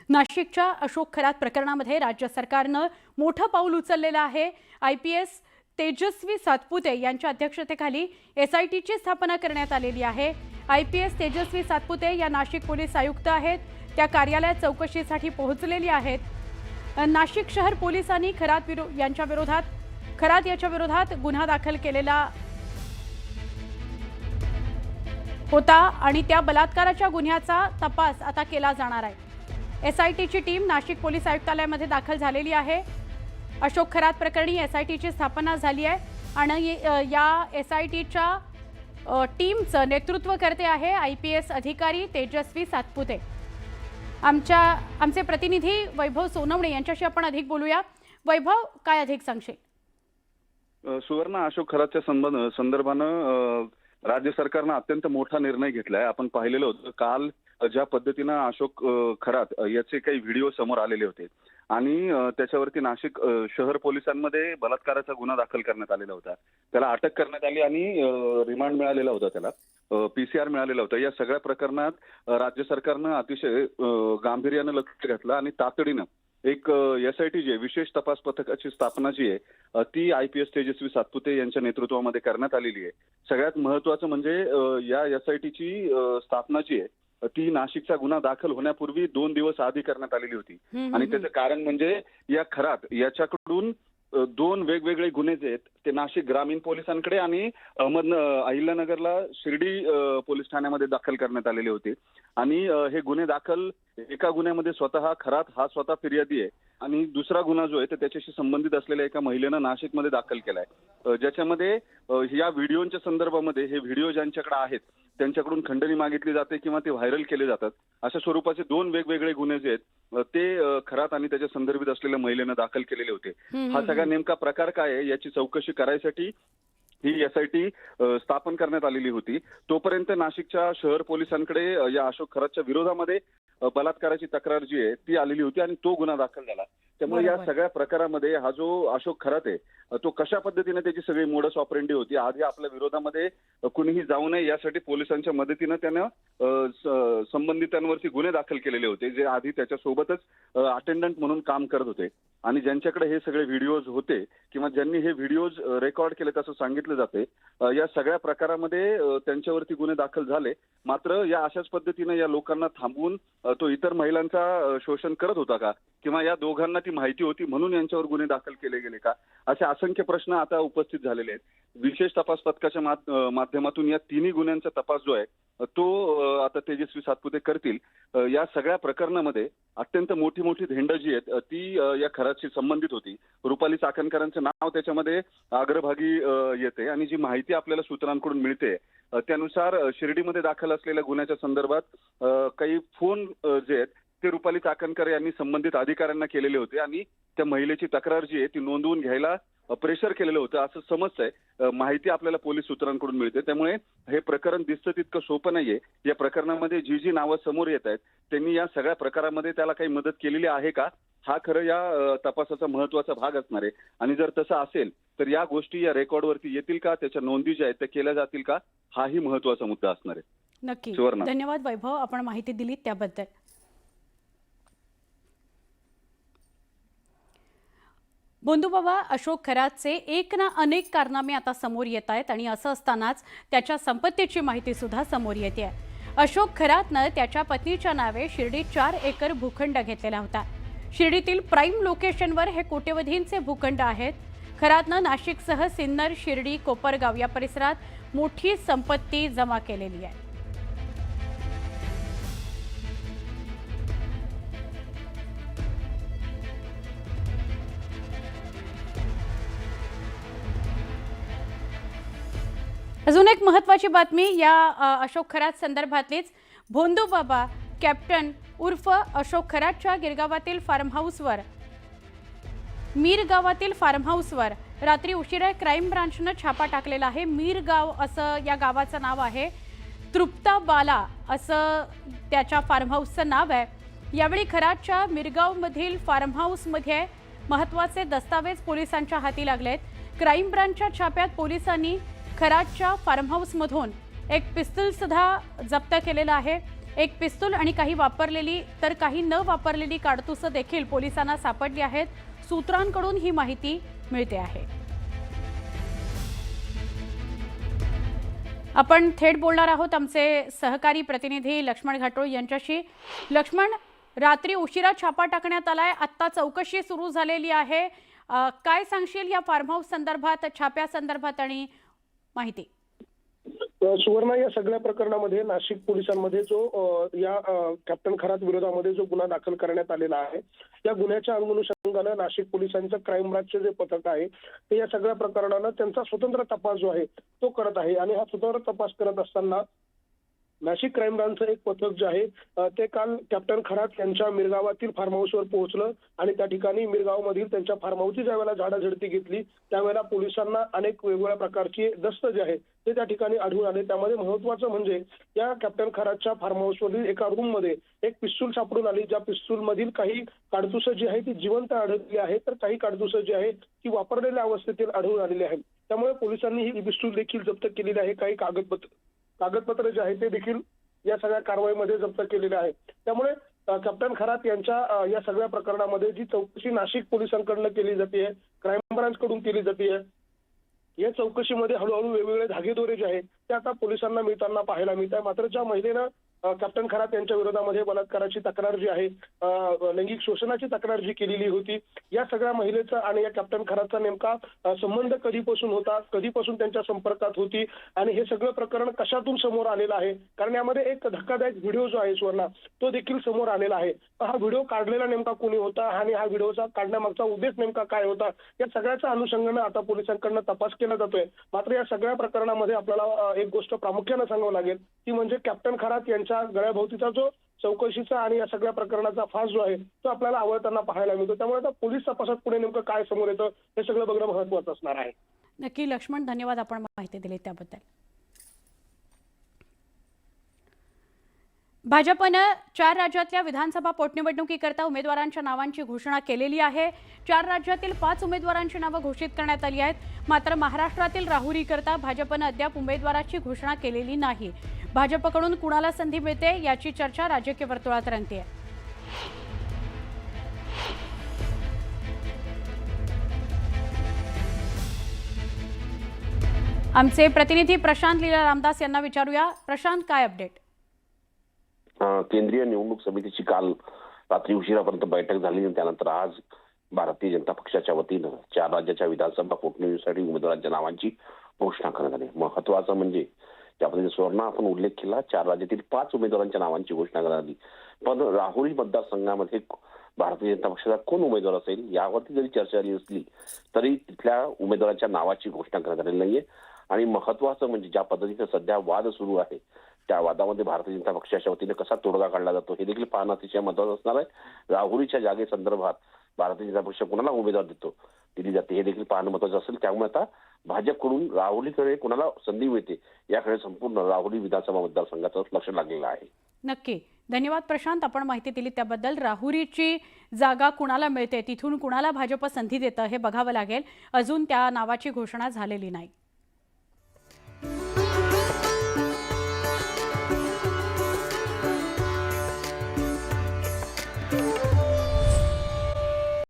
नाशिकच्या अशोक खरात प्रकरणामध्ये राज्य सरकारनं मोठं पाऊल उचललेलं आहे। IPS तेजस्वी सातपुते यांच्या अध्यक्षतेखाली SITची स्थापना करण्यात आलेली आहे। IPS तेजस्वी सातपुते या नाशिक पोलीस आयुक्त आहेत। त्या कार्यालयात चौकशीसाठी पोहोचलेली आहेत। नाशिक शहर पोलिसांनी खरात याच्या विरोधात गुन्हा दाखल केलेला होता आणि त्या बलात्काराच्या गुन्ह्याचा तपास आता केला जाणार आहे। SITची टीम नाशिक पोलीस आयुक्तालयामध्ये दाखल झालेली आहे। अशोक खरात प्रकरणी SITची स्थापना झाली आहे आणि या SITच्या टीमचं नेतृत्व करते आहे IPS अधिकारी तेजस्वी सातपुते। आमचे प्रतिनिधी वैभव सोनवणे यांच्याशी आपण अधिक बोलूया। वैभव, काय अधिक सांगशील? सुवर्ण, अशोक खरातच्या संदर्भानं राज्य सरकारनं अत्यंत मोठा निर्णय घेतलाय। आपण पाहिलेलं होतं काल ज्या पद्धतीनं अशोक खरात याचे काही व्हिडिओ समोर आलेले होते आणि त्याच्यावरती नाशिक शहर पोलिसांमध्ये बलात्काराचा गुन्हा दाखल करण्यात आलेला होता। त्याला अटक करण्यात आली आणि रिमांड मिळालेला होता, त्याला PCR मिळालेला होता। या सगळ्या प्रकरणात राज्य सरकारनं अतिशय गांभीर्यानं लक्ष घातलं आणि तातडीनं एक SIT जी विशेष तपास पथकाची स्थापना जी आहे ती IPS तेजस्वी सातपुते यांच्या नेतृत्वामध्ये करण्यात आलेली आहे। सगळ्यात महत्त्वाचं म्हणजे या SITची स्थापना जी आहे ती नाशिकचा गुन्हा दाखल होण्यापूर्वी 2 दिवस आधी करण्यात आलेली होती आणि त्याचं कारण म्हणजे या खरात याच्याकडून 2 वेगवेगळे गुन्हे जे आहेत ते नाशिक ग्रामीण पोलिसांकडे आणि अहिल्यानगरला शिर्डी पोलीस ठाण्यामध्ये दाखल करण्यात आलेले होते आणि हे गुन्हे दाखल एका गुन्ह्यामध्ये स्वतः खरात हा स्वतः फिर्यादी आहे आणि दुसरा गुन्हा जो आहे तर त्याच्याशी संबंधित असलेल्या एका महिलेनं नाशिकमध्ये दाखल केलाय, ज्याच्यामध्ये या व्हिडिओच्या संदर्भामध्ये हे व्हिडिओ ज्यांच्याकडे आहेत त्यांच्याकडून खंडणी मागितली जाते किंवा ते व्हायरल केले जातात। अशा स्वरूपाचे 2 वेगवेगळे गुन्हे जे आहेत ते खरात आणि त्याच्या संदर्भित असलेल्या महिलेनं दाखल केलेले होते। हा सगळा नेमका प्रकार काय आहे याची चौकशी करायसाठी ही SIT स्थापन करण्यात आलेली होती। तोपर्यंत नाशिकच्या शहर पोलिसांकडे या अशोक खरातच्या विरोधामध्ये बलात्काराची तक्रार जी आहे ती आलेली होती आणि तो गुन्हा दाखल झाला। त्यामुळे या सगळ्या प्रकारामध्ये हा जो अशोक खरात आहे तो कशा पद्धतीने त्याची सगळी मोडस ऑपरेंडी होती, आधी आपल्या विरोधामध्ये कुणीही जाऊ नये यासाठी पोलिसांच्या मदतीनं त्यानं संबंधितांवरती गुन्हे दाखल केलेले होते, जे आधी त्याच्यासोबतच अटेंडंट म्हणून काम करत होते आणि ज्यांच्याकडे हे सगळे व्हिडिओज होते किंवा ज्यांनी हे व्हिडिओज रेकॉर्ड केले असं सांगितलं जाते। या सगळ्या प्रकारामध्ये त्यांच्यावरती गुन्हे दाखल झाले। मात्र या अशाच पद्धतीने या लोकांना थांबवून तो इतर महिलांचा शोषण करत होता का किंवा या दोघांना ती माहिती होती म्हणून यांच्यावर गुन्हे दाखल केले गेले का, असे असंख्य प्रश्न आता उपस्थित झालेले आहेत। विशेष तपास पथकाच्या माध्यमातून या तिन्ही गुन्ह्यांचा तपास जो आहे तो आता तेजस्वी सातपुते करतील। या सगळ्या प्रकरणामध्ये अत्यंत मोठी धेंड जी आहेत ती या खरातशी संबंधित होती। रुपाली चाकणकरांचं नाव त्याच्यामध्ये अग्रभागी येते आणि जी माहिती आपल्याला सूत्रांकडून मिळते त्यानुसार शिर्डीमध्ये दाखल असलेल्या गुन्ह्याच्या संदर्भात काही फोन जे आहेत ते रुपाली चाकणकर यांनी संबंधित अधिकाऱ्यांना केलेले होते आणि त्या महिलेची तक्रार जी आहे ती नोंदवून घ्यायला प्रेशर केलेलं होतं असं समजतंय। माहिती आपल्याला पोलीस सूत्रांकडून मिळते। त्यामुळे हे प्रकरण दिसतं तितकं सोपं नाहीये। या प्रकरणामध्ये जी नावं समोर येत आहेत त्यांनी या सगळ्या प्रकारामध्ये त्याला काही मदत केलेली आहे का, हा खरं या तपासाचा महत्वाचा भाग असणार आहे आणि जर तसं असेल तर या गोष्टी या रेकॉर्डवरती येतील का, त्याच्या नोंदी ज्या आहेत त्या केल्या जातील का, हाही महत्वाचा मुद्दा असणार आहे। नक्की, धन्यवाद वैभव, आपण माहिती दिली त्याबद्दल। बोंधूबाबा, अशोक खरातचे एक ना अनेक कारनामे आता समोर येत आहेत आणि असं असतानाच त्याच्या संपत्तीची माहिती सुद्धा समोर येते। अशोक खरातनं त्याच्या पत्नीच्या नावे शिर्डीत 4 एकर भूखंड घेतलेला होता। शिर्डीतील प्राईम लोकेशनवर हे कोट्यवधींचे भूखंड आहेत। खरातनं नाशिकसह सिन्नर, शिर्डी, कोपरगाव या परिसरात मोठी संपत्ती जमा केलेली आहे। अजून एक महत्त्वाची बातमी या अशोक खरात संदर्भातलीच। भोंदूबाबा कॅप्टन उर्फ अशोक खरातच्या मीर गावातील फार्म हाऊसवर रात्री उशिरा क्राईम ब्रांचनं छापा टाकलेला आहे। मीर गाव असं या गावाचं नाव आहे। तृप्ता बाला असं त्याच्या फार्म हाऊसचं नाव आहे। यावेळी खरातच्या मिरगावमधील फार्म हाऊसमध्ये महत्त्वाचे दस्तावेज पोलिसांच्या हाती लागलेत। क्राईम ब्रांचच्या छाप्यात पोलिसांनी खरातच्या फार्म हाऊसमधून एक पिस्तूल सुद्धा जप्त केलेला आहे। एक पिस्तूल आणि काही वापरलेली तर काही न वापरलेली काडतुसं देखील पोलिसांना सापडली आहेत. सूत्रांकडून ही माहिती मिळते आहे. आपण थेट बोलणार आहोत आमचे सहकारी प्रतिनिधी लक्ष्मण घाटोळ यांच्याशी. लक्ष्मण, रात्री उशिरा छापा टाकण्यात आलाय, आत्ता चौकशी सुरू झालेली आहे. काय सांगशील या फार्म हाऊस संदर्भात, छाप्या संदर्भात आणि माहिती? सुवर्णा, या सगळ्या प्रकरणामध्ये नाशिक पोलिसांमध्ये जो या कॅप्टन खरात विरोधामध्ये जो गुन्हा दाखल करण्यात आलेला आहे, या गुन्ह्याच्या अनुषंगानं नाशिक पोलिसांचं क्राईम ब्रांचचे जे पथक आहे ते या सगळ्या प्रकरणानं त्यांचा स्वतंत्र तपास जो आहे तो करत आहे. आणि हा स्वतंत्र तपास करत असताना नाशिक क्राईम ब्रांचचं एक पथक जे आहे ते काल कॅप्टन खरात यांच्या मिरगावातील फार्म हाऊसवर पोहोचलं आणि त्या ठिकाणी मिरगावमधील त्यांच्या फार्म हाऊसची ज्यावेळेला झाडाझडती घेतली त्यावेळेला पोलिसांना अनेक वेगवेगळ्या प्रकारची दस्त जे आहे ते त्या ठिकाणी आढळून आले. त्यामध्ये महत्वाचं म्हणजे या कॅप्टन खरातच्या फार्म हाऊसवरील एका रूममध्ये एक पिस्तूल सापडून आली. ज्या पिस्तूल मधील काही काडतुसं जी आहे ती जिवंत आढळली आहे, तर काही काडतुसं जी आहे ती वापरलेल्या अवस्थेतील आढळून आलेली आहे. त्यामुळे पोलिसांनी ही पिस्तूल देखील जप्त केलेली आहे. काही कागदपत्र जे आहे ते देखील या सगळ्या कारवाईमध्ये जप्त केलेले आहे. त्यामुळे कॅप्टन खरात यांच्या या सगळ्या प्रकरणामध्ये जी चौकशी नाशिक पोलिसांकडून केली जाते, क्राईम ब्रांच कडून केली जाते, या चौकशीमध्ये हळूहळू वेगवेगळे धागेदोरे जे आहेत ते आता पोलिसांना मिळताना पाहायला मिळत आहे. मात्र ज्या महिलेनं कॅप्टन खरात यांच्या विरोधामध्ये बलात्काराची तक्रार जी आहे, लैंगिक शोषणाची तक्रार जी केलेली होती, या सगळ्या महिलेचा आणि या कॅप्टन खरातचा नेमका संबंध कधीपासून होता, कधीपासून त्यांच्या संपर्कात होती आणि हे सगळं प्रकरण कशातून समोर आलेलं आहे. कारण यामध्ये एक धक्कादायक व्हिडिओ जो आहे सुवर्णा तो देखील समोर आलेला आहे. हा व्हिडिओ काढलेला नेमका कोणी होता आणि हा व्हिडिओचा काढण्यामागचा उद्देश नेमका काय होता, या सगळ्याच्या अनुषंगानं आता पोलिसांकडून तपास केला जातोय. मात्र या सगळ्या प्रकरणामध्ये आपल्याला एक गोष्ट प्रामुख्यानं सांगावं लागेल ती म्हणजे कॅप्टन खरात यांच्या गळ्याभोवतीचा जो चौकशीचा आणि या सगळ्या प्रकरणाचा फास जो आहे तो आपल्याला आवळताना पाहायला मिळतो. त्यामुळे आता पोलीस तपासात पुढे नेमकं काय समोर येतं हे सगळं बघणं महत्त्वाचं असणार आहे. नक्की लक्ष्मण, धन्यवाद आपण माहिती दिली त्याबद्दल. भाजपनं 4 राज्यातल्या विधानसभा पोटनिवडणुकीकरता उमेदवारांच्या नावांची घोषणा केलेली आहे. 4 राज्यातील 5 उमेदवारांची नावं घोषित करण्यात आली आहेत. मात्र महाराष्ट्रातील राहुरीकरता भाजपनं अद्याप उमेदवाराची घोषणा केलेली नाही. भाजपकडून कुणाला संधी मिळते याची चर्चा राजकीय वर्तुळात रंगतेय. आमचे प्रतिनिधी प्रशांत लीला रामदास यांना विचारूया. प्रशांत, काय अपडेट? केंद्रीय निवडणूक समितीची काल रात्री उशिरापर्यंत बैठक झाली आणि त्यानंतर आज भारतीय जनता पक्षाच्या वतीनं 4 राज्याच्या विधानसभा पोटनिवडणुकीसाठी उमेदवारांच्या नावांची घोषणा करण्यात आली. महत्वाचं म्हणजे ज्या पद्धतीने सुवर्ण आपण उल्लेख केला, 4 राज्यातील 5 उमेदवारांच्या नावांची घोषणा करण्यात आली. पण राहुरी मतदारसंघामध्ये भारतीय जनता पक्षाचा कोण उमेदवार असेल यावरती जरी चर्चा झाली असली तरी तिथल्या उमेदवाराच्या नावाची घोषणा करण्यात आलेली नाहीये. आणि महत्वाचं म्हणजे ज्या पद्धतीने सध्या वाद सुरू आहे त्या वादामध्ये भारतीय जनता पक्षाच्या वतीने कसा तोडगा काढला जातो हे देखील पाहणं अतिशय महत्वाचं असणार आहे. राहुरीच्या जागेसंदर्भात भारतीय जनता पक्ष कुणाला उमेदवार दिली जाते हे देखील पाहणं महत्वाचं असेल. त्यामुळे आता भाजपकडून राहुरीकडे कुणाला संधी मिळते याकडे संपूर्ण राहुरी विधानसभा मतदारसंघाचं लक्ष लागलेलं आहे. नक्की, धन्यवाद प्रशांत, आपण माहिती दिली त्याबद्दल. राहुरीची जागा कुणाला मिळते, तिथून कुणाला भाजप संधी देतं हे बघावं लागेल. अजून त्या नावाची घोषणा झालेली नाही.